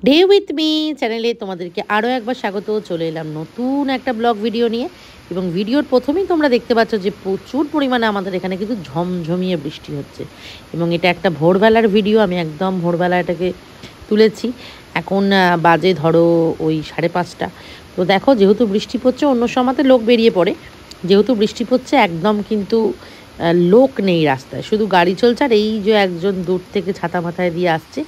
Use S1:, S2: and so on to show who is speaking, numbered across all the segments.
S1: Day with me চ্যানেলে তোমাদেরকে আরও একবার স্বাগত। চলে এলাম নতুন একটা ব্লগ ভিডিও নিয়ে, এবং ভিডিওর প্রথমেই তোমরা দেখতে পাচ্ছ যে প্রচুর পরিমাণে আমাদের এখানে কিন্তু ঝমঝমিয়ে বৃষ্টি হচ্ছে। এবং এটা একটা ভোরবেলার ভিডিও, আমি একদম ভোরবেলা এটাকে তুলেছি। এখন বাজে ধরো ওই 5:30। তো দেখো, যেহেতু বৃষ্টি পড়ছে, অন্য সময়তে লোক বেরিয়ে পড়ে, যেহেতু বৃষ্টি পড়ছে একদম কিন্তু লোক নেই রাস্তায়, শুধু গাড়ি চলছে। আর এই যে একজন দূর থেকে ছাতা মাথায় দিয়ে আসছে,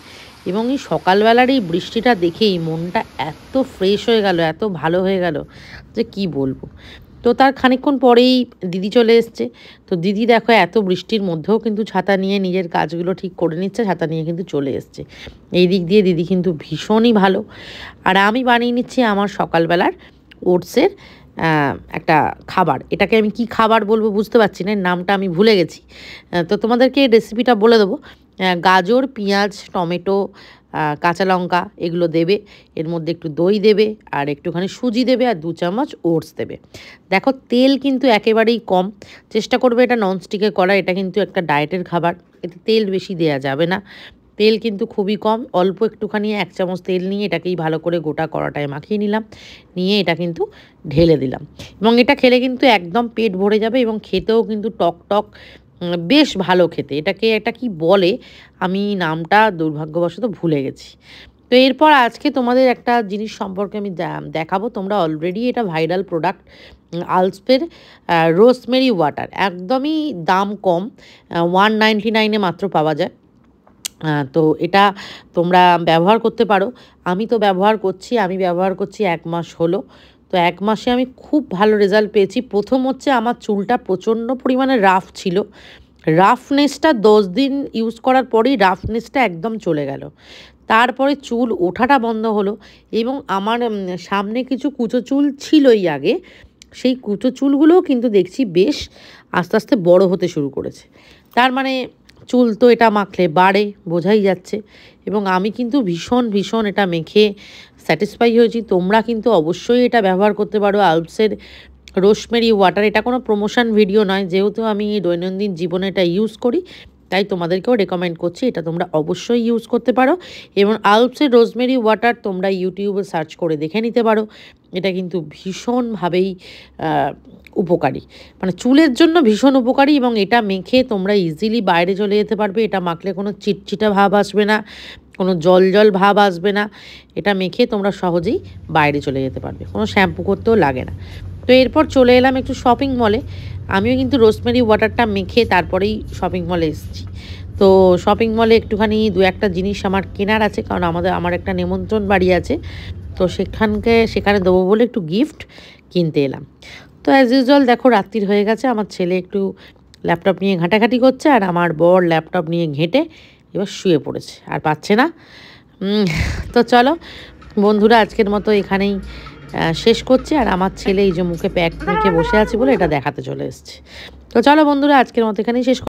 S1: এবং এই সকালবেলার এই বৃষ্টিটা দেখেই মনটা এত ফ্রেশ হয়ে গেল, এত ভালো হয়ে গেল যে কি বলবো। তো তার খানিকক্ষণ পরেই দিদি চলে এসছে। তো দিদি দেখো, এত বৃষ্টির মধ্যেও কিন্তু ছাতা নিয়ে নিজের কাজগুলো ঠিক করে নিচ্ছে, ছাতা নিয়ে কিন্তু চলে এসছে। এই দিক দিয়ে দিদি কিন্তু ভীষণই ভালো। আর আমি বানিয়ে নিচ্ছি আমার সকালবেলার ওটসের একটা খাবার। এটাকে আমি কি খাবার বলবো বুঝতে পারছি না, নামটা আমি ভুলে গেছি। তো তোমাদেরকে রেসিপিটা বলে দেবো। গাজর, পেঁয়াজ, টমেটো, কাঁচা লঙ্কা এগুলো দেবে, এর মধ্যে একটু দই দেবে, আর একটুখানি সুজি দেবে, আর 2 চামচ ওটস দেবে। দেখো, তেল কিন্তু একেবারেই কম, চেষ্টা করবে এটা ননস্টিকে করা। এটা কিন্তু একটা ডায়েটের খাবার, এতে তেল বেশি দেয়া যাবে না। তেল কিন্তু খুবই কম, অল্প একটুখানি 1 চামচ তেল নিয়ে এটাকেই ভালো করে গোটা কড়াটায় মাখিয়ে নিলাম, নিয়ে এটা কিন্তু ঢেলে দিলাম। এবং এটা খেলে কিন্তু একদম পেট ভরে যাবে, এবং খেতেও কিন্তু টক টক বেশ ভালো খেতে। এটা কি বলে, আমি নামটা দুর্ভাগ্যবশত ভুলে গেছি। তো এরপর আজকে তোমাদের একটা জিনিস সম্পর্কে আমি দেখাবো। তোমরা অলরেডি এটা ভাইরাল প্রোডাক্ট, আলসপের রোজমেরি ওয়াটার, একদমই দাম কম, 199-এ মাত্র পাওয়া যায়। তো এটা তোমরা ব্যবহার করতে পারো। আমি তো ব্যবহার করছি, আমি ব্যবহার করছি 1 মাস হলো। তো 1 মাসে আমি খুব ভালো রেজাল্ট পেয়েছি। প্রথম হচ্ছে, আমার চুলটা প্রচণ্ড পরিমাণে রাফ ছিল, রাফনেসটা 10 দিন ইউজ করার পরেই রাফনেসটা একদম চলে গেল। তারপরে চুল ওঠাটা বন্ধ হলো, এবং আমার সামনে কিছু কুচো চুল ছিলই আগে, সেই কুচো চুলগুলোও কিন্তু দেখছি বেশ আস্তে আস্তে বড় হতে শুরু করেছে। তার মানে চুল তো এটা মাখলে বাড়ে, বোঝাই যাচ্ছে। এবং আমি কিন্তু ভীষণ ভীষণ এটা মেখে স্যাটিসফাই হয়েছি। তোমরা কিন্তু অবশ্যই এটা ব্যবহার করতে পারো, আলপসের রোজমেরি ওয়াটার। এটা কোনো প্রমোশন ভিডিও নয়, যেহেতু আমি দৈনন্দিন জীবনে এটা ইউজ করি, তাই তোমাদেরকেও রেকমেন্ড করছি, এটা তোমরা অবশ্যই ইউজ করতে পারো। এবং আলপসের রোজমেরি ওয়াটার তোমরা ইউটিউবে সার্চ করে দেখে নিতে পারো। এটা কিন্তু ভীষণভাবেই উপকারী, মানে চুলের জন্য ভীষণ উপকারী। এবং এটা মেখে তোমরা ইজিলি বাইরে চলে যেতে পারবে। এটা মাখলে কোনো চিটচিটা ভাব আসবে না, কোনো জল জল ভাব আসবে না। এটা মেখে তোমরা সহজেই বাইরে চলে যেতে পারবে, কোনো শ্যাম্পু করতেও লাগে না। তো এরপর চলে এলাম একটু শপিং মলে। আমিও কিন্তু রোজমেরি ওয়াটারটা মেখে তারপরেই শপিং মলে এসেছি। তো শপিং মলে একটুখানি 2-1টা জিনিস আমার কেনার আছে, কারণ আমার একটা নেমন্ত্রণ বাড়ি আছে। তো সেখানে দেবো বলে একটু গিফট কিনতে এলাম। তো অ্যাজ ইউজুয়াল দেখো, রাত্রির হয়ে গেছে। আমার ছেলে একটু ল্যাপটপ নিয়ে ঘাঁটাঘাঁটি করছে, আর আমার বর ল্যাপটপ নিয়ে ঘেঁটে এবার শুয়ে পড়েছে, আর পাচ্ছে না। তো চলো বন্ধুরা, আজকের মতো এখানেই শেষ করছি। আর আমার ছেলে এই যে মুখে প্যাক মেখে বসে আছে বলে এটা দেখাতে চলে এসছে। তো চলো বন্ধুরা, আজকের মতো এখানেই শেষ।